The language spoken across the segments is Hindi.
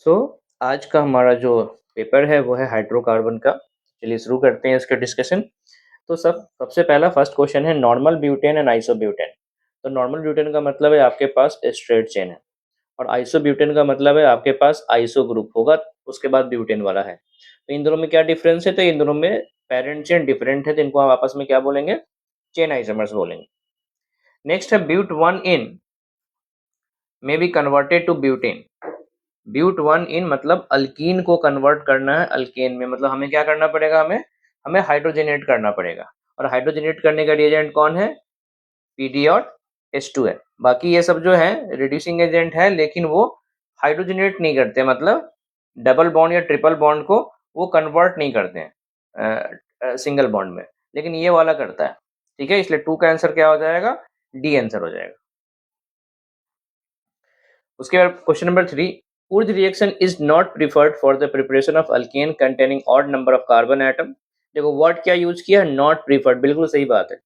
सो आज का हमारा जो पेपर है वो है हाइड्रोकार्बन का। चलिए शुरू करते हैं इसका डिस्कशन। तो सबसे पहला फर्स्ट क्वेश्चन है नॉर्मल ब्यूटेन एंड आइसोब्यूटेन। तो नॉर्मल ब्यूटेन का मतलब है आपके पास स्ट्रेट चेन है, और आइसोब्यूटेन का मतलब है आपके पास आइसो ग्रुप होगा, उसके बाद ब्यूटेन वाला है। तो इन दोनों में क्या डिफरेंस है? तो इन दोनों में पेरेंट चेन डिफरेंट है, तो इनको आप आपस में क्या बोलेंगे? चेन आइसोमर्स बोलेंगे। नेक्स्ट है but one ene may be converted to butane. But one ene मतलब अल्कीन को कन्वर्ट करना है अल्केन में, मतलब हमें क्या करना पड़ेगा? हमें हाइड्रोजनेट करना पड़ेगा। और हाइड्रोजनेट करने का रिएजेंट कौन है? पीडी और H2 है। बाकी ये सब जो है रिड्यूसिंग एजेंट है, लेकिन वो हाइड्रोजनेट नहीं करते, मतलब डबल बॉन्ड या ट्रिपल बॉन्ड को वो कन्वर्ट नहीं करते हैं सिंगल बॉन्ड में, लेकिन ये वाला करता है। ठीक है, इसलिए 2 का आंसर क्या हो जाएगा? डी आंसर हो जाएगा। उसके बाद question number 3, Wood reaction is not preferred for the preparation of alkane containing odd number of carbon atom। देखो वर्ड क्या यूज किया? नॉट प्रीफर्ड, बिल्कुल सही बात है।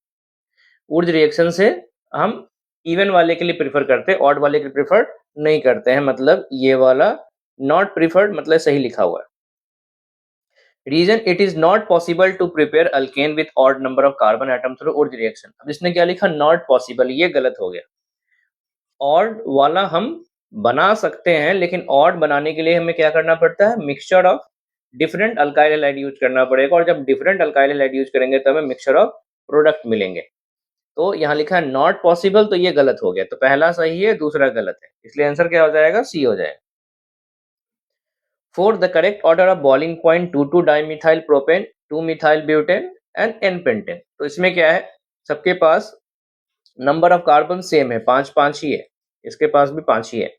वुड रिएक्शन से हम इवन वाले के लिए प्रीफर करते हैं, ऑड वाले के लिए प्रीफर नहीं करते हैं, मतलब ये वाला नॉट प्रीफर्ड मतलब सही लिखा हुआ है। Reason it is not possible to prepare alkane with odd number of carbon atom through वुड रिएक्शन। अब इसने क्या लिखा? नॉट पॉसिबल, ये गलत हो गया। ऑड वाला हम बना सकते हैं, लेकिन ऑड बनाने के लिए हमें क्या करना पड़ता है? Mixture of different alkyl halide use करना पड़ेगा, और जब डिफरेंट अल्काइल हैलाइड यूज करेंगे तो हमें मिक्सचर ऑफ प्रोडक्ट मिलेंगे। तो यहाँ लिखा है नॉट पॉसिबल, तो ये गलत हो गया। तो पहला सही है, दूसरा गलत है, इसलिए आंसर क्या हो जाएगा? सी हो जाएगा। For the correct order of boiling point 2,2 dimethyl propane 2 methyl butane and n pentane. तो इसमें क्या है? सबके पास नंबर ऑफ कार्बन सेम है, 5 ही है, इसके पास भी 5 ही है।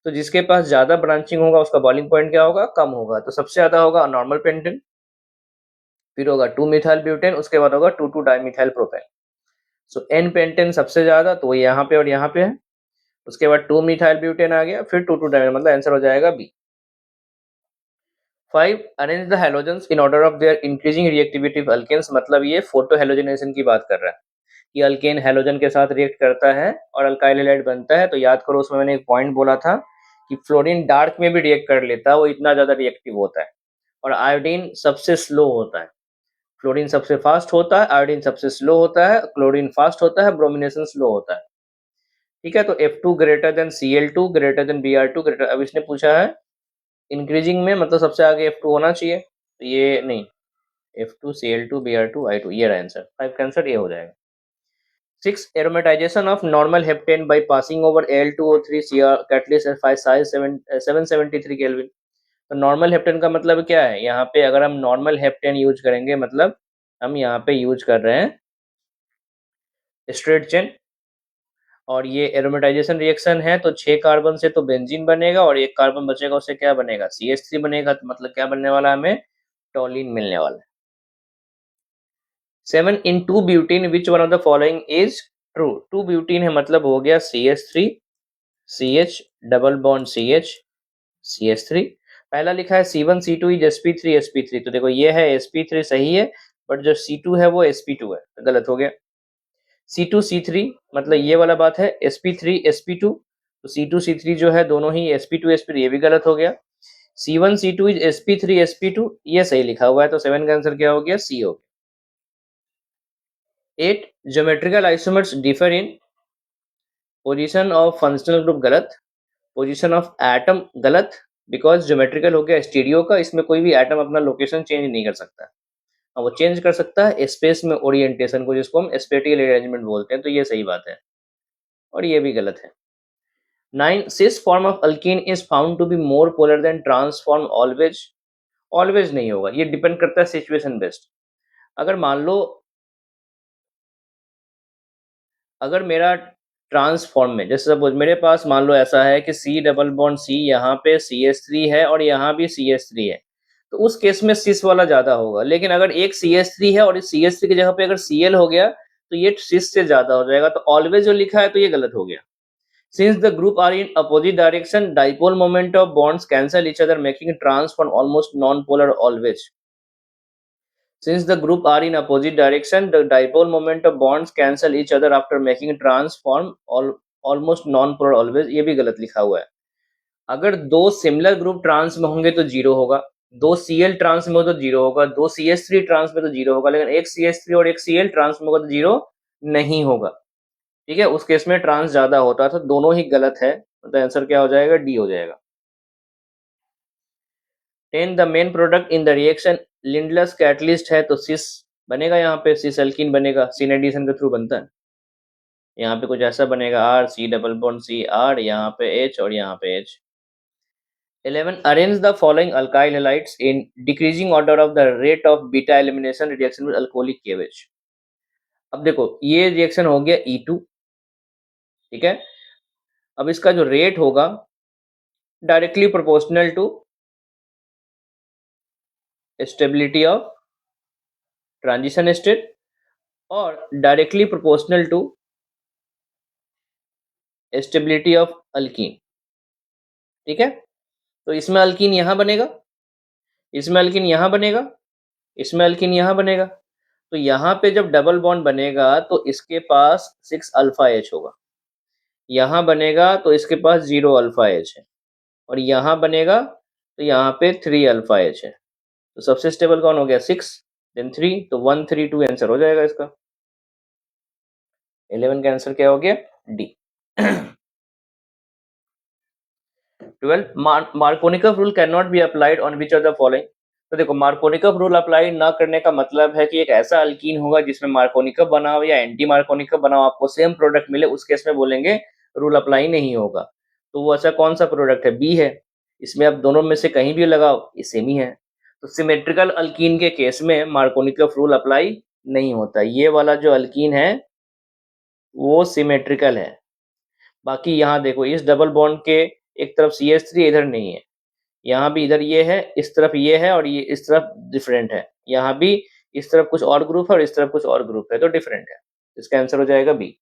तो जिसके पास ज्यादा ब्रांचिंग होगा उसका बॉइलिंग पॉइंट क्या होगा? कम होगा। तो सबसे ज्यादा होगा नॉर्मल पेंटेन, फिर होगा 2 मिथाइल ब्यूटेन, उसके बाद होगा 2,2 डाइमिथाइल प्रोपेन। सो एन पेंटेन सबसे ज्यादा, तो वो यहाँ पे और यहाँ पे है। उसके बाद 2 मिथाइल ब्यूटेन आ गया, फिर 2,2 डाइमिथाइल, मतलब आंसर हो जाएगा B. 5 arrange the halogens in order of their increasing reactivity of alkanes. मतलब ये फोटो हैलोजनेशन की बात कर रहा है कि अल्केन हैलोजन के साथ रिएक्ट करता है और अल्काइल हैलाइड बनता है। तो याद करो, उसमें मैंने एक पॉइंट बोला था कि फ्लोरीन डार्क में भी रिएक्ट कर लेता है, वो इतना ज्यादा रिएक्टिव होता है। और आयोडीन सबसे स्लो होता है। फ्लोरीन सबसे फास्ट होता है, आयोडीन सबसे स्लो होता है, क्लोरीन फास्ट होता है, ब्रोमिनेशन स्लो होता है। ठीक है, तो F2 greater than Cl2 greater than Br2 greater. अब इसने पूछा है इंक्रीजिंग में, मतलब सबसे आगे F2 होना चाहिए, तो ये नहीं, F2 Cl2 Br2 I2, ये रहा आंसर। 5 का आंसर ये हो जाएगा। 6 aromatization of normal heptane by passing over Al2O3 Cr catalyst at 773 Kelvin। तो नॉर्मल हेप्टेन का मतलब क्या है? यहाँ पे अगर हम नॉर्मल हेप्टेन यूज करेंगे, मतलब हम यहाँ पे यूज कर रहे हैं स्ट्रेट चेन, और ये एरोमेटाइजेशन रिएक्शन है, तो 6 कार्बन से तो बेंजीन बनेगा, और 1 कार्बन बचेगा, उससे क्या बनेगा? CH3 बनेगा। तो मतलब क्या बनने वाला? हमें टॉलिन मिलने वाला है। 7 in 2 butene which one of the following is true. 2 butene है, मतलब हो गया CH3 CH double bond CH CH3। पहला लिखा है C1 C2 is sp3 sp3। तो देखो ये है sp3 सही है, बट जो C2 है वो sp2 है, तो गलत हो गया। C2 C3 मतलब ये वाला बात है, sp3 sp2, तो C2 C3 जो है दोनों ही sp2 sp3, ये भी गलत हो गया। C1 C2 is sp3 sp2, ये सही लिखा हुआ है, तो 7 का आंसर क्या हो गया? C हो गया। 8 geometrical isomers differ in position of functional group, गलत। पोजीशन ऑफ एटम, गलत, बिकॉज ज्योमेट्रिकल हो गया स्टीरियो का, इसमें कोई भी एटम अपना लोकेशन चेंज नहीं कर सकता। वो चेंज कर सकता है स्पेस में ओरिएंटेशन को, जिसको हम स्पेटियल अरेंजमेंट बोलते हैं, तो ये सही बात है, और ये भी गलत है। 9 cis form of alkene is found to be more polar than trans form always. Always नहीं होगा, ये डिपेंड करता है सिचुएशन बेस्ड। अगर मान लो, अगर मेरा ट्रांसफॉर्म में, जैसे सपोज मेरे पास मान लो ऐसा है कि C डबल बॉन्ड C, यहाँ पे CH3 है और यहाँ भी CH3 है, तो उस केस में सिस वाला ज्यादा होगा। लेकिन अगर एक CH3 है और इस CH3 की जगह पे अगर Cl हो गया, तो ये सिस से ज्यादा हो जाएगा। तो ऑलवेज जो लिखा है तो ये गलत हो गया। Since the group are in opposite direction, dipole moment of bonds cancel each other making transform almost non polar always. Since the group are in opposite direction, the dipole moment of bonds cancel each other after making transform almost non-polar always, ये भी गलत लिखा हुआ है। अगर दो सिमिलर ग्रुप ट्रांस में होंगे तो जीरो होगा, दो Cl ट्रांस में हो तो जीरो होगा, दो CH3 ट्रांस में तो जीरो होगा, लेकिन एक CH3 और एक Cl ट्रांस में होगा तो जीरो नहीं होगा। ठीक है, उस केस में ट्रांस ज्यादा होता है, तो दोनों ही गलत है, तो आंसर क्या हो जाएगा, डी हो जाएगा। 10 the main product in the reaction Lindlar's catalyst है, तो सिस बनेगा, यहाँ पे सिस एल्कीन बनेगा, सीन एडिशन के थ्रू बनता है। यहाँ पे कुछ ऐसा बनेगा, R C double bond C R, यहाँ पे एच और यहाँ पे H. 11 arrange the following alkyl halides in decreasing order of the rate of beta elimination reaction with alcoholic केवेज। अब देखो ये रिएक्शन हो गया E2, ठीक है। अब इसका जो रेट होगा directly proportional to stability of transition state और directly proportional to stability of alkene. ठीक है, तो इसमें अल्कीन यहां बनेगा, इसमें अल्कीन यहां बनेगा, इसमें अल्कीन यहां बनेगा, तो यहां पे जब डबल बॉन्ड बनेगा तो इसके पास 6 अल्फा एच होगा, यहां बनेगा तो इसके पास 0 अल्फा एच है, और यहां बनेगा तो यहाँ पे 3 अल्फा एच है। तो सबसे स्टेबल कौन हो गया, 6 देन 3, तो 1 3 2 आंसर हो जाएगा इसका। 11 का आंसर क्या हो गया, D. 12 Markovnikov rule can not be applied on which are the following. तो देखो मार्कोनिकफ रूल अप्लाई ना करने का मतलब है कि एक ऐसा अल्कीन होगा जिसमें मार्कोनिकफ बना हो या एंटी मार्कोनिकफ बना हो, आपको सेम प्रोडक्ट मिले, उस केस में बोलेंगे रूल अप्लाई नहीं होगा। तो वो ऐसा कौन सा प्रोडक्ट है, बी है। इसमें आप दोनों में से कहीं भी लगाओ ये सेम ही है। तो सिमेट्रिकल अल्कीन के केस में मार्कोनिकफ रूल अप्लाई नहीं होता। ये वाला जो अल्कीन है वो सिमेट्रिकल है। बाकी यहाँ देखो इस डबल बॉन्ड के एक तरफ CH3 इधर नहीं है, यहाँ भी इधर ये है, इस तरफ ये है और ये इस तरफ डिफरेंट है, यहाँ भी इस तरफ कुछ और ग्रुप है और इस तरफ कुछ और ग्रुप है, तो डिफरेंट है। इसका आंसर हो जाएगा B.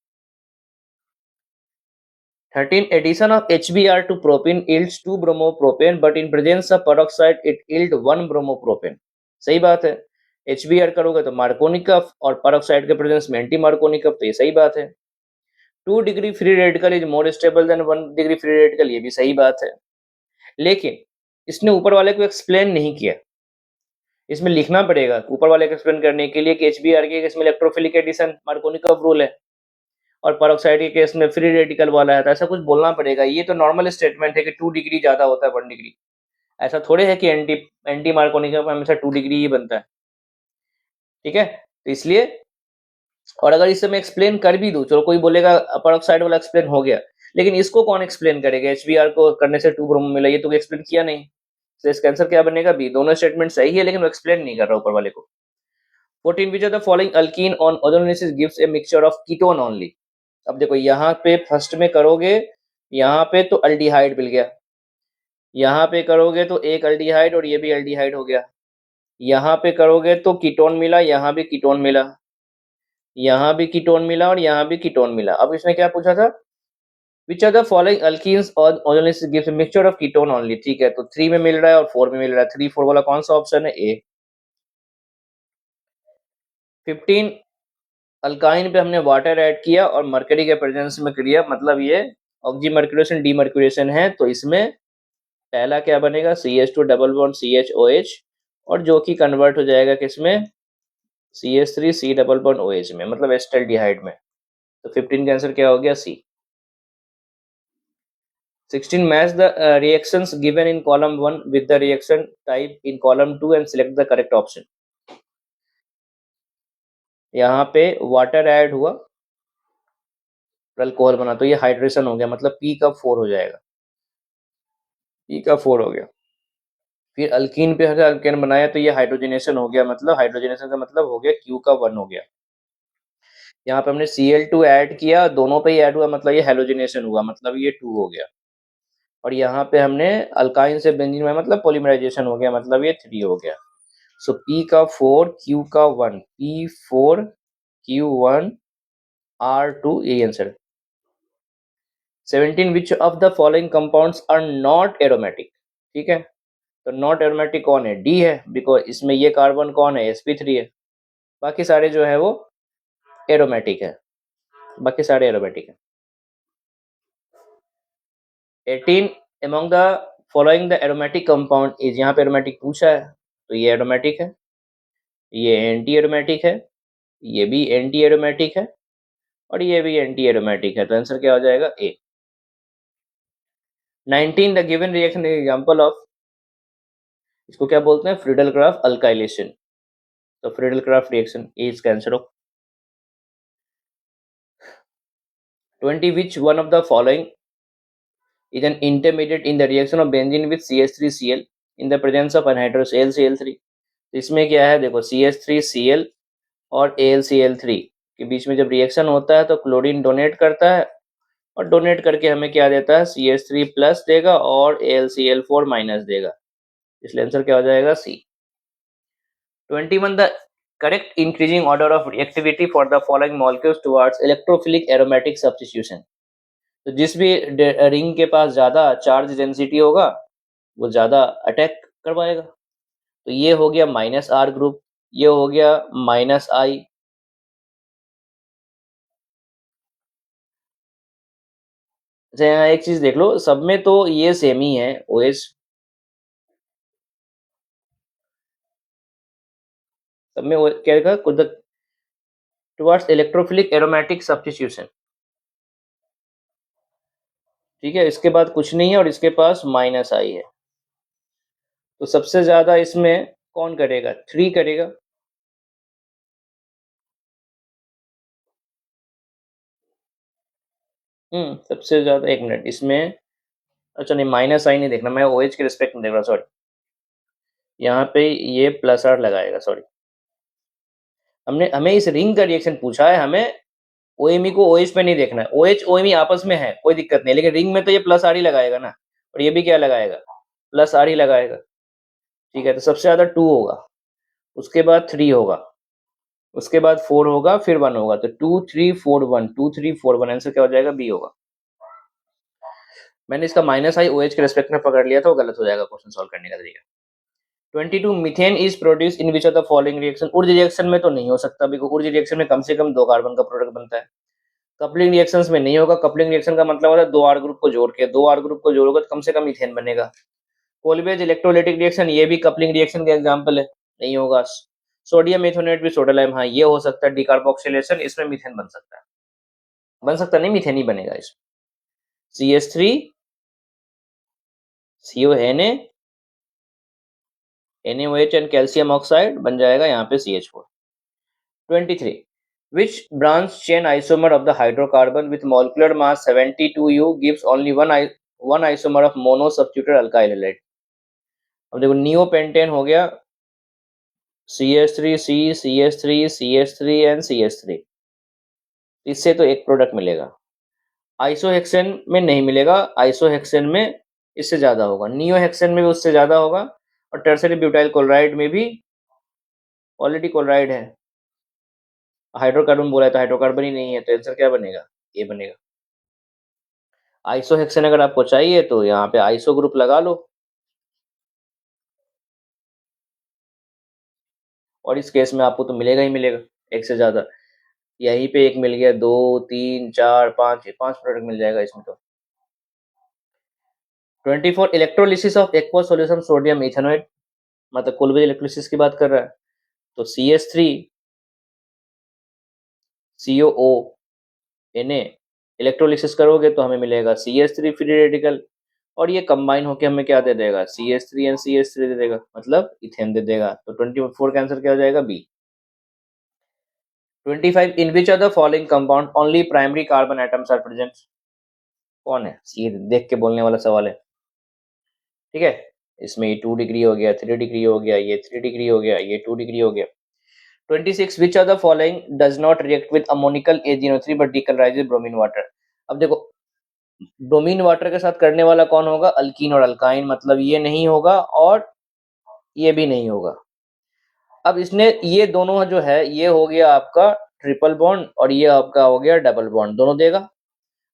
13 addition of HBr to propene yields 2 bromopropane but in presence of peroxide it yield 1 bromopropane. सही बात है, HBr करोगे तो मार्कोनिकफ और पेरोक्साइड के प्रेजेंस में एंटी मार्कोनिकफ, तो ये सही बात है। 2 degree free radical is more stable then 1 degree free radical, ये भी सही बात है। लेकिन इसने ऊपर वाले को एक्सप्लेन नहीं किया, इसमें लिखना पड़ेगा ऊपर वाले को एक्सप्लेन करने के लिए कि HBr के केस में इलेक्ट्रोफिलिक एडिशन मार्कोनिकफ रूल है और पेरोक्साइड के केस में फ्री रेडिकल वाला है, तो ऐसा कुछ बोलना पड़ेगा। ये तो नॉर्मल स्टेटमेंट है कि 2 डिग्री ज्यादा होता है 1 डिग्री, ऐसा थोड़े है कि एंटी एंटी मार्कोनिकफ हमेशा 2 डिग्री ही बनता है। ठीक है, तो इसलिए, और अगर इसे मैं एक्सप्लेन कर भी दूं, चलो कोई बोलेगा पेरोक्साइड वाला एक्सप्लेन हो गया, लेकिन इसको कौन एक्सप्लेन करेगा, HBr को करने से 2 ब्रोमो मिला, ये तो एक्सप्लेन किया नहीं, तो इसका आंसर क्या बनेगा, बी। दोनों स्टेटमेंट सही है लेकिन वो एक्सप्लेन नहीं कर रहा ऊपर वाले को। 14 which of the following alkene on ozonolysis gives a mixture of ketone only। अब देखो यहाँ पे फर्स्ट में करोगे, यहाँ पे तो अल्डिहाइड मिल गया, यहाँ पे करोगे तो एक अल्डिहाइड और ये भी अल्डिहाइड हो गया, यहाँ पे करोगे तो कीटोन मिला, यहाँ भी कीटोन मिला, यहाँ भी कीटोन मिला और यहाँ भी कीटोन मिला। अब इसने क्या पूछा था, which are the following alkenes on ozonolysis gives a mixture of ketone only. ठीक है, तो 3 में मिल रहा है और 4 में मिल रहा है, 3 4 वाला कौन सा ऑप्शन है, ए। 15 अल्काइन पे हमने वाटर ऐड किया और मर्करी के प्रेजेंस में किया, मतलब ये ऑक्सीमर्क्यूरेशन डीमर्क्यूरेशन है, तो इसमें पहला क्या बनेगा, CH2 डबल बॉन्ड CHOH, और जो कि कन्वर्ट हो जाएगा किसमें, CH3 C double bond OH में, मतलब एस्टल्डिहाइड में। तो 15 का आंसर क्या हो गया, सी। 16 match the reactions given in column 1 with the reaction type in column 2 and select the correct option. यहाँ पे वाटर ऐड हुआ, अल्कोहल बना, तो ये हाइड्रेशन हो गया, मतलब P का 4 हो जाएगा, P का 4 हो गया। फिर अल्कीन पे अगर अल्केन बनाया तो ये हाइड्रोजनेशन हो गया, मतलब हाइड्रोजनेशन का मतलब हो गया Q का 1 हो गया। यहाँ पे हमने Cl2 ऐड किया, दोनों पे ही ऐड हुआ, मतलब ये हेलोजिनेशन हुआ, मतलब ये 2 हो गया। और यहाँ पे हमने अल्काइन से बेंजीन में, मतलब पॉलीमराइजेशन हो गया, मतलब ये 3 हो गया। सो P का 4 Q का 1, P4 Q1 R2, यही answer. 17 which of the following compounds are not aromatic. ठीक है, तो नॉट एरोमेटिक कौन है, डी है, बिकॉज इसमें ये कार्बन कौन है, sp3 है। बाकी सारे जो है वो एरोमेटिक है, बाकी सारे एरोमेटिक है। 18 among the following the aromatic compound is, यहाँ पे एरोमेटिक पूछा है तो ये एरोमेटिक है, ये एंटी एरोमेटिक है, ये भी एंटी एरोमेटिक है और ये भी एंटी एरोमेटिक है, तो आंसर क्या हो जाएगा ए। 19 the given reaction example of, इसको क्या बोलते हैं, फ्रीडल क्राफ्ट अल्काइलेशन, तो फ्रीडल क्राफ्ट रिएक्शन ए इसका आंसर हो। 20 which one of the following is an intermediate in the reaction of benzene with CH3Cl in the presence of anhydrous AlCl3। इसमें क्या है देखो, CH3Cl और AlCl3 के बीच में जब रिएक्शन होता है तो क्लोरीन डोनेट करता है और डोनेट करके हमें क्या देता है, CH3 प्लस देगा और AlCl4 माइनस देगा, इसलिए आंसर क्या हो जाएगा सी। 21 the correct increasing order of reactivity for the following molecules towards electrophilic aromatic substitution. तो जिस भी रिंग के पास ज्यादा चार्ज डेंसिटी होगा वो ज्यादा अटैक करवाएगा, तो ये हो गया माइनस आर ग्रुप, ये हो गया माइनस आई, यहाँ एक चीज देख लो, सब में तो ये सेम ही है ओएच, सब में क्या लिखा टुवर्ड्स इलेक्ट्रोफिलिक एरोमेटिक सब्स्टिट्यूशन, ठीक है, इसके बाद कुछ नहीं है और इसके पास माइनस आई है, तो सबसे ज्यादा इसमें कौन करेगा, 3 करेगा। सबसे ज्यादा, एक मिनट इसमें, अच्छा नहीं माइनस आई नहीं देखना, मैं ओएच के रिस्पेक्ट में देख रहा हूँ, सॉरी, यहाँ पे ये प्लस आर लगाएगा, सॉरी, हमें इस रिंग का रिएक्शन पूछा है, हमें ओएमई को ओएच पे नहीं देखना है, ओएच ओएमई आपस में है कोई दिक्कत नहीं, लेकिन रिंग में तो ये प्लस आर ही लगाएगा ना, और ये भी क्या लगाएगा, प्लस आर ही लगाएगा, ठीक है, तो सबसे ज्यादा 2 होगा, उसके बाद 3 होगा, उसके बाद 4 होगा, फिर 1 होगा, तो 2 3 4 1, 2 3 4 1, आंसर क्या हो जाएगा, बी होगा। मैंने इसका माइनस आई ओएच के रेस्पेक्ट में पकड़ लिया था, वो गलत हो जाएगा क्वेश्चन सॉल्व करने का तरीका। 22 methane is produce in which of the following reaction, ऊर्जा रिएक्शन में तो नहीं हो सकता, बिकॉज ऊर्जा रिएक्शन में कम से कम 2 कार्बन का प्रोडक्ट बनता है, कपलिंग रिएक्शंस में नहीं होगा, कपलिंग रिएक्शन का मतलब होता है 2 आर ग्रुप को जोड़ के, 2 आर ग्रुप को जोड़ोगे तो कम से कम मीथेन बनेगा। कोलबेज इलेक्ट्रोलाइटिक रिएक्शन, ये भी कपलिंग रिएक्शन का एग्जांपल है, नहीं होगा। सोडियम इथोनेट भी सोडा लाइम, हाँ ये हो सकता है, डिकार्बोक्सिलेशन, इसमें मीथेन बन सकता है, बन सकता नहीं, मीथेन ही बनेगा इसमें। CH3 CONA NaOH and calcium oxide बन जाएगा यहाँ पे CH4। 23 which branch chain isomer of the hydrocarbon with molecular mass 72U gives only one isomer of mono substituted alkyl halide। अब देखो नियोपेंटेन हो गया, CH3C CH3 CH3 and CH3, इससे तो एक प्रोडक्ट मिलेगा, आइसोहेक्सेन में नहीं मिलेगा, आइसोहेक्सेन में इससे ज्यादा होगा, नियोहेक्सेन में भी उससे ज्यादा होगा, और टर्सरी ब्यूटाइल क्लोराइड में भी ऑलरेडी क्लोराइड है, हाइड्रोकार्बन बोला है तो हाइड्रोकार्बन ही नहीं है, तो आंसर क्या बनेगा, ये बनेगा। आइसोहेक्सेन अगर आपको चाहिए तो यहाँ पे आइसो ग्रुप लगा लो, और इस केस में आपको तो मिलेगा ही मिलेगा एक से ज्यादा, यहीं पे एक मिल गया, 2 3 4 5, 5 प्रोडक्ट मिल जाएगा इसमें तो। 24 electrolysis of aqua solution sodium ethanoid, मतलब कोलबेज इलेक्ट्रोलिसिस की बात कर रहा है, तो CH3 COO Na इलेक्ट्रोलिसिस करोगे तो हमें मिलेगा CH3 फ्री रेडिकल, और ये कंबाइन होके हमें क्या दे देगा, CH3 एंड CH3 दे देगा, मतलब इथेन दे देगा, तो 24 का आंसर क्या हो जाएगा, B. 25 in which are the following compound only primary carbon atoms are present, कौन है, सीधे देख के बोलने वाला सवाल है, ठीक है, इसमें ये 2 डिग्री हो गया, 3 डिग्री हो गया, ये 3 डिग्री हो गया, ये 2 डिग्री हो गया। 26 which of the following does not react with ammonical A03 but decolonizes bromine water। अब देखो ब्रोमीन वाटर के साथ करने वाला कौन होगा, अल्कीन और अल्काइन, मतलब ये नहीं होगा और ये भी नहीं होगा। अब इसने ये दोनों जो है, ये हो गया आपका ट्रिपल बॉन्ड और ये आपका हो गया डबल बॉन्ड, दोनों देगा।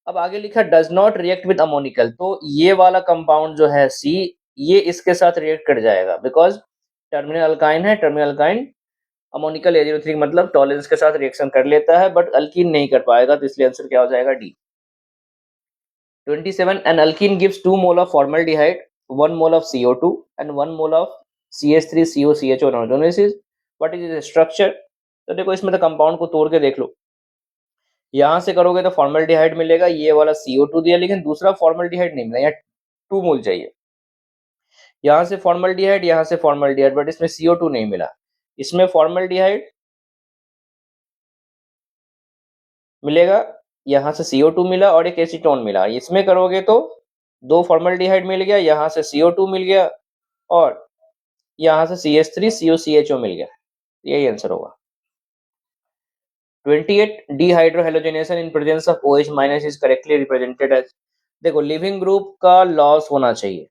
अब आगे लिखा does not react with ammoniacal, तो ये वाला कंपाउंड जो है सी, ये इसके साथ रिएक्ट कर जाएगा, बिकॉज टर्मिनल अल्काइन है, टर्मिनल अल्काइन अमोनिकल A03 मतलब टॉलरेंस के साथ रिएक्शन कर लेता है, बट अल्कीन नहीं कर पाएगा, तो इसलिए आंसर क्या हो जाएगा, D. 27 an alkene gives 2 mole of formaldehyde, 1 mole of CO2 and 1 mole of CH3COCH on organolysis. What is its structure? तो देखो इसमें तो कंपाउंड को तोड़ के देख लो, यहाँ से करोगे तो फॉर्मल्डिहाइड मिलेगा, ये वाला CO2 दिया लेकिन दूसरा फॉर्मल्डिहाइड नहीं मिला, यहाँ 2 मोल चाहिए, यहाँ से फॉर्मल्डिहाइड बट इसमें CO2 नहीं मिला, इसमें फॉर्मल्डिहाइड मिलेगा, यहाँ से CO2 मिला और एक एसीटोन मिला, इसमें करोगे तो 2 फॉर्मल्डिहाइड मिल गया, यहाँ से CO2 मिल गया और यहाँ से CH3COCHO मिल गया, यही आंसर होगा। 28 dehydrohalogenation in presence of OH minus is correctly represented as, देखो लिविंग ग्रुप का लॉस होना चाहिए,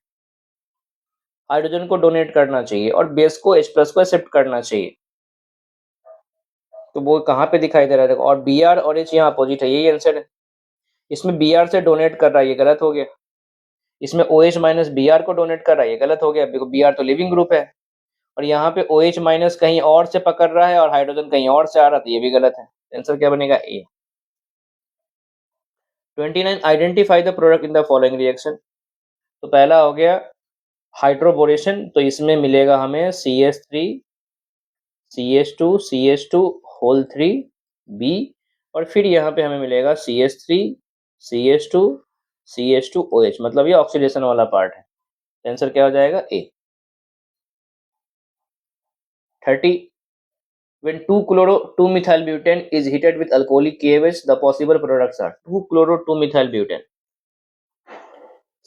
हाइड्रोजन को डोनेट करना चाहिए और बेस को H प्लस को एक्सेप्ट करना चाहिए, तो वो कहाँ पे दिखाई दे रहा है देखो, और Br और H यहाँ अपोजिट है, यही आंसर है। इसमें Br से डोनेट कर रहा है, ये गलत हो गया, इसमें OH माइनस Br को डोनेट कर रहा है, ये गलत हो गया, देखो Br तो लिविंग ग्रुप है और यहाँ पे OH माइनस कहीं और से पकड़ रहा है और हाइड्रोजन कहीं और से आ रहा, तो ये भी गलत है, आंसर क्या बनेगा ए। 29 identify the product in the following reaction, तो पहला हो गया हाइड्रोबोरेशन, तो इसमें मिलेगा हमें CH3 CH2 CH2 whole 3 B और फिर यहाँ पे हमें मिलेगा CH3 CH2 CH2 OH, मतलब ये ऑक्सीडेशन वाला पार्ट है, आंसर क्या हो जाएगा ए। 30 when 2-chloro-2-methylbutane is heated with alcoholic KOH, the possible products are 2-chloro-2-methylbutane,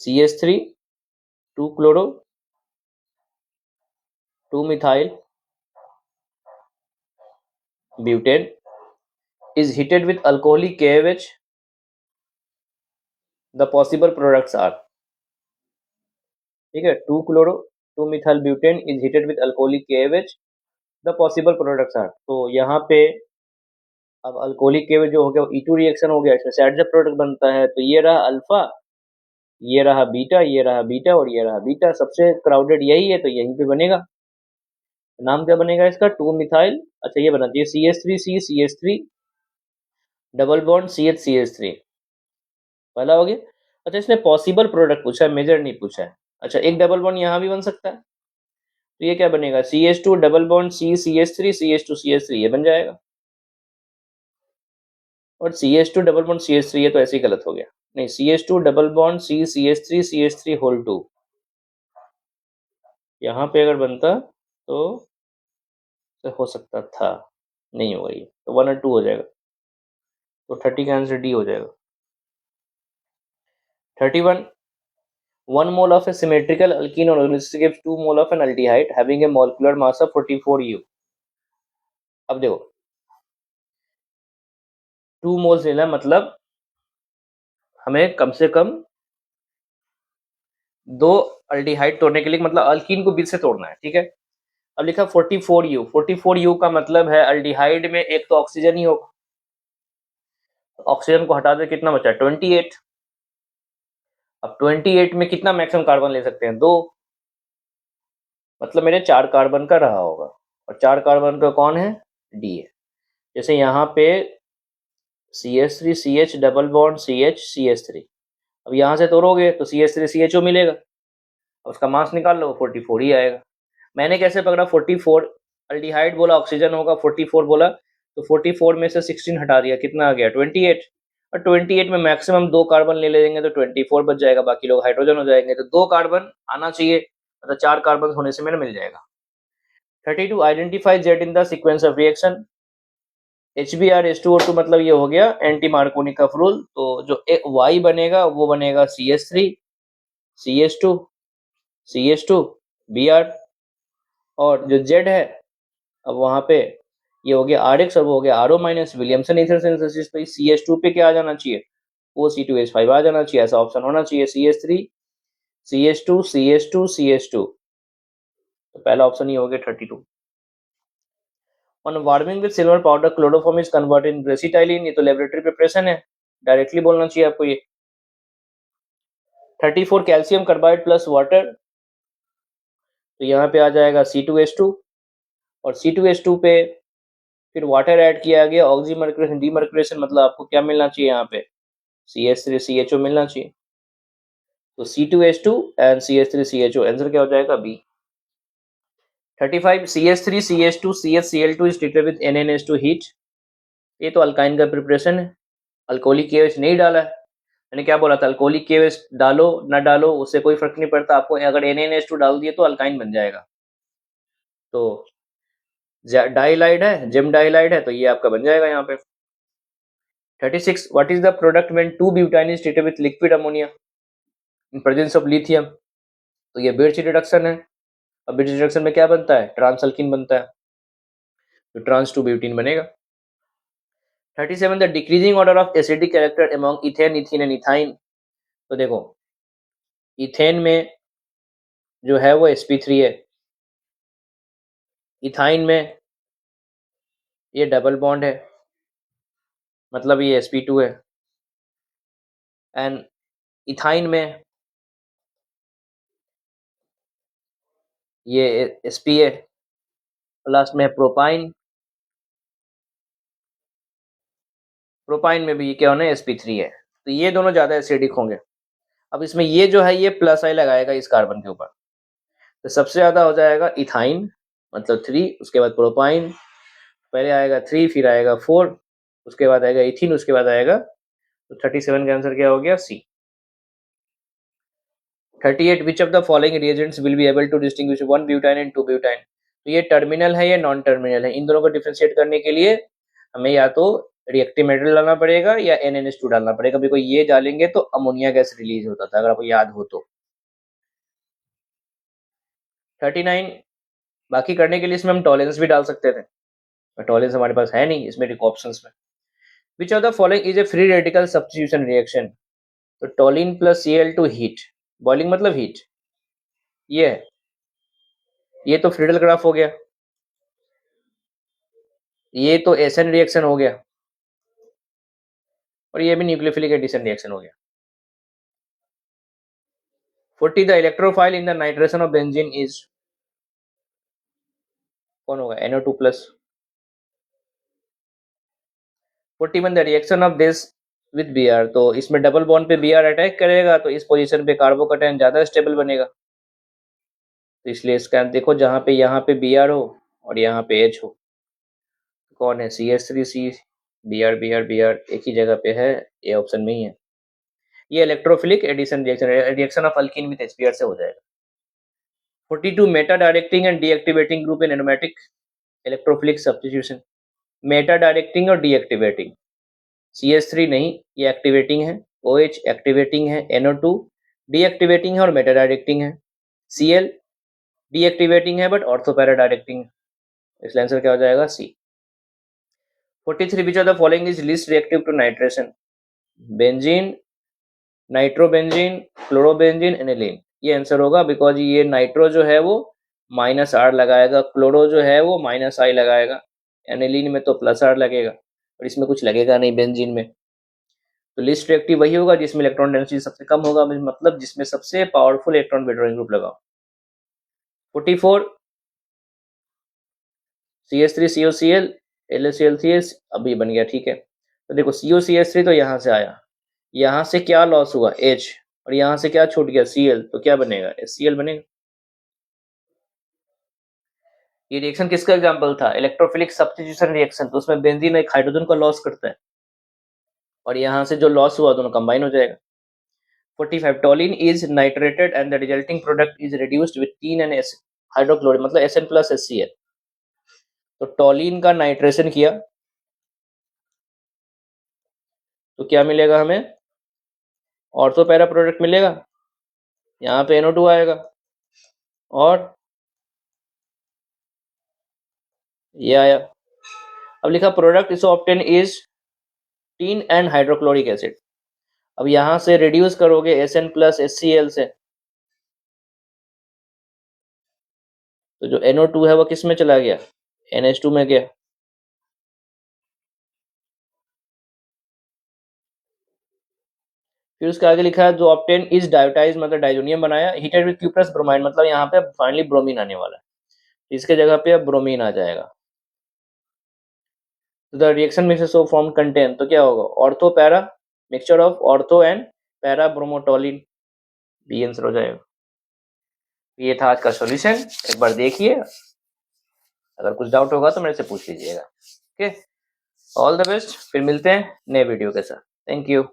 CH3 2-chloro-2-methylbutane is heated with alcoholic KOH, the possible products are, ठीक है, 2-chloro-2-methylbutane is heated with alcoholic KOH, the possible products are, तो यहाँ पे अब अल्कोहलिक KOH जो हो गया वो E2 रिएक्शन हो गया, इसमें से एडजस्ट प्रोडक्ट बनता है, तो ये रहा अल्फा, ये रहा बीटा, ये रहा बीटा और ये रहा बीटा, सबसे क्राउडेड यही है तो यहीं पे बनेगा, नाम क्या बनेगा इसका 2-मिथाइल, अच्छा ये बना चाहिए CH3C CH3 double bond CH पहला हो गया। अच्छा इसने पॉसिबल प्रोडक्ट पूछा है, मेजर नहीं पूछा है, अच्छा एक डबल बॉन्ड यहाँ भी बन सकता है, तो ये क्या बनेगा CH2 double bond CH3 CH2CH3 ये बन जाएगा, और CH2 डबल बॉन्ड CH3 ये तो ऐसे ही गलत हो गया, नहीं CH2 double bond CH3 whole 2, यहाँ पे अगर बनता तो हो सकता था, नहीं होगा ये, तो 1 और 2 हो जाएगा, तो 30 का आंसर डी हो जाएगा। 31 1 mole of a symmetrical alkene organolysis gives 2 mole of an aldehyde having a molecular mass of 44U। अब देखो 2 मोल्स लेना मतलब हमें कम से कम 2 अल्डिहाइड तोड़ने के लिए, मतलब अल्कीन को बीच से तोड़ना है, ठीक है। अब लिखा 44U, 44U का मतलब है अल्डिहाइड में एक तो ऑक्सीजन ही होगा, ऑक्सीजन को हटा दे कितना बचा 28, अब 28 में कितना मैक्सिमम कार्बन ले सकते हैं 2, मतलब मेरे 4 कार्बन का रहा होगा, और 4 कार्बन का कौन है डी है, जैसे यहाँ पे CH3 CH double bond CH CH3, अब यहाँ से तोड़ोगे तो CH3 CHO मिलेगा, उसका मास निकाल लो 44 ही आएगा। मैंने कैसे पकड़ा 44, अल्डिहाइड बोला ऑक्सीजन होगा, 44 बोला तो 44 में से 16 हटा दिया, कितना आ गया 28, और 28 में मैक्सिमम 2 कार्बन ले लेंगे तो 24 बच जाएगा, बाकी लोग हाइड्रोजन हो जाएंगे, तो 2 कार्बन आना चाहिए, मतलब 4 कार्बन होने से मेरा मिल जाएगा। 32 identify Z in the sequence of reaction, HBr H2O2 मतलब ये हो गया एंटी मार्कोनिकॉफ रूल, तो जो Y बनेगा वो बनेगा CH3 CH2 CH2 Br, और जो Z है अब वहां पे ये हो गया RX और वो हो गया RO minus, Williamson ether synthesis, तो CH2 पे क्या आ जाना चाहिए OC2H5 आ जाना चाहिए, ऐसा ऑप्शन होना चाहिए CH3 CH2 CH2 CH2, तो पहला ऑप्शन ही हो गया 32। On warming with silver powder chloroform is converted in ब्रेसिटाइलिन, ये तो लेबोरेटरी प्रिपरेशन है, डायरेक्टली बोलना चाहिए आपको ये। 34 कैल्शियम कार्बाइड प्लस वाटर, तो यहाँ पे आ जाएगा C2H2 और C2H2 पे फिर वाटर ऐड किया गया, ऑक्सीमर्क्यूरेशन डीमर्क्यूरेशन, मतलब आपको क्या मिलना चाहिए यहाँ पे CH3 CHO मिलना चाहिए, तो C2H2 एंड CH3CHO, आंसर क्या हो जाएगा B. 35 CH3CH2 CHCl2 is treated with NaNH2 heat. ये तो अल्काइन का प्रिपरेशन है, अल्कोहलिक KOH नहीं डाला है। मैंने क्या बोला था, अल्कोहलिक KOH डालो ना डालो उससे कोई फर्क नहीं पड़ता आपको, अगर NaNH2 डाल दिए तो अल्काइन बन जाएगा। तो डाइलाइड है, जिम डाइलाइड है, तो ये आपका बन जाएगा यहाँ पे। 36 what is the product when 2-ब्यूटाइन is treated with liquid ammonia in presence of lithium. तो ये बिर्च रिडक्शन है। अब बिर्च रिडक्शन में क्या बनता है, ट्रांसल्किन बनता है, तो ट्रांस 2 ब्यूटीन बनेगा। 37 the decreasing order of acidic character among ethane, ethene and ethyne. तो देखो इथेन में जो है वो sp3 है, इथाइन में ये डबल बॉन्ड है, मतलब ये sp2 है, एंड इथाइन में ये sp है। लास्ट में प्रोपाइन, प्रोपाइन में भी क्या होना है, sp3 है। तो ये दोनों ज्यादा एसिडिक होंगे। अब इसमें ये जो है ये प्लस आई लगाएगा इस कार्बन के ऊपर, तो सबसे ज्यादा हो जाएगा इथाइन, मतलब 3, उसके बाद प्रोपाइन, पहले आएगा 3 फिर आएगा 4, उसके बाद आएगा इथिन, उसके बाद आएगा, तो 37 का आंसर क्या हो गया, C. 38 which of the following reagents will be able to distinguish 1 butyne and 2 butyne. तो ये टर्मिनल है, ये नॉन टर्मिनल है, इन दोनों को डिफरेंशिएट करने के लिए हमें या तो रिएक्टिव मेटेरियल डालना पड़ेगा या NaNH2 डालना पड़ेगा। बिकॉज ये डालेंगे तो अमोनिया गैस रिलीज होता था, अगर आपको याद हो तो। 39 बाकी करने के लिए इसमें हम टॉलेंस भी डाल सकते थे, टॉलेंस हमारे पास है नहीं इसमें ऑप्शंस में। Which of the following is a free radical substitution reaction. तो toluene plus Cl2 heat, boiling मतलब हीट, ये है, ये तो फ्रीडल ग्राफ हो गया, ये तो एसन रिएक्शन हो गया, और ये भी न्यूक्लियोफिलिक एडिशन रिएक्शन हो गया। 40 the electrophile in the nitration of benzene is, कौन होगा, NO2 plus. 41 the reaction of this with Br, तो इसमें डबल बॉन्ड पे Br अटैक करेगा तो इस पोजीशन पे कार्बोकैटायन ज्यादा स्टेबल बनेगा, तो इसलिए इसका देखो जहां पे यहाँ पे Br हो और यहाँ पे H हो, कौन है, CH3C, Br Br Br एक ही जगह पे है, ये ऑप्शन में ही है। ये electrophilic addition reaction, reaction of alkene with HBr से हो जाएगा। 42 meta directing and deactivating group in aromatic electrophilic substitution. Meta directing और डीएक्टिवेटिंग, CH3 नहीं, ये एक्टिवेटिंग है, OH एक्टिवेटिंग है, NO2 डीएक्टिवेटिंग है और मेटा डायरेक्टिंग है, Cl डीएक्टिवेटिंग है बट ऑर्थो पैरा डायरेक्टिंग है, इसलिए आंसर क्या हो जाएगा, C. 43 which of the following is least reactive to nitration. Benzene, nitrobenzene, chlorobenzene, aniline, ये आंसर होगा, बिकॉज ये नाइट्रो जो है वो -R लगाएगा, क्लोरो जो है वो -I लगाएगा, एनिलीन में तो +R लगेगा, और इसमें कुछ लगेगा नहीं बेंजीन में। तो लीस्ट रिएक्टिव वही होगा जिसमें इलेक्ट्रॉन डेंसिटी सबसे कम होगा, मतलब जिसमें सबसे पावरफुल इलेक्ट्रॉन विड्रॉइंग ग्रुप लगाओ। 44 CH3COCl LaCl3s, अभी बन गया, ठीक है। तो देखो COCH3 तो यहाँ से आया, यहाँ से क्या लॉस हुआ, H, और यहाँ से क्या छूट गया, Cl, तो क्या बनेगा, HCl बनेगा। ये रिएक्शन किसका एग्जांपल था, इलेक्ट्रोफिलिक सब्स्टिट्यूशन रिएक्शन, तो उसमें बेंजीन एक हाइड्रोजन का लॉस करता है, और यहाँ से जो लॉस हुआ दोनों कंबाइन हो जाएगा। 45 toluene is nitrated and the resulting product is reduced with tin and hydrochlorine, मतलब Sn प्लस HCl। तो टोलिन का नाइट्रेशन किया तो क्या मिलेगा हमें, ऑर्थो पैरा प्रोडक्ट मिलेगा, यहाँ पे NO2 आएगा, और ये आया। अब लिखा product is obtain is tin and hydrochloric acid. अब यहाँ से रिड्यूस करोगे Sn प्लस HCl से, तो जो NO2 है वो किस में चला गया, NH2 में गया। फिर उसके आगे लिखा है जो ऑब्टेन इज डायोटाइज, मतलब डाइजोनियम बनाया, heated with Q plus bromine, मतलब यहाँ पे फाइनली ब्रोमीन आने वाला है, इसके जगह पे अब ब्रोमीन आ जाएगा। तो the reaction mixture so form contain, तो क्या होगा, ortho para, mixture of ortho and para bromotoluene, B answer हो जाएगा। ये था आज का सॉल्यूशन, एक बार देखिए, अगर कुछ डाउट होगा तो मेरे से पूछ लीजिएगा। ओके, ऑल द बेस्ट, फिर मिलते हैं नए वीडियो के साथ। Thank you.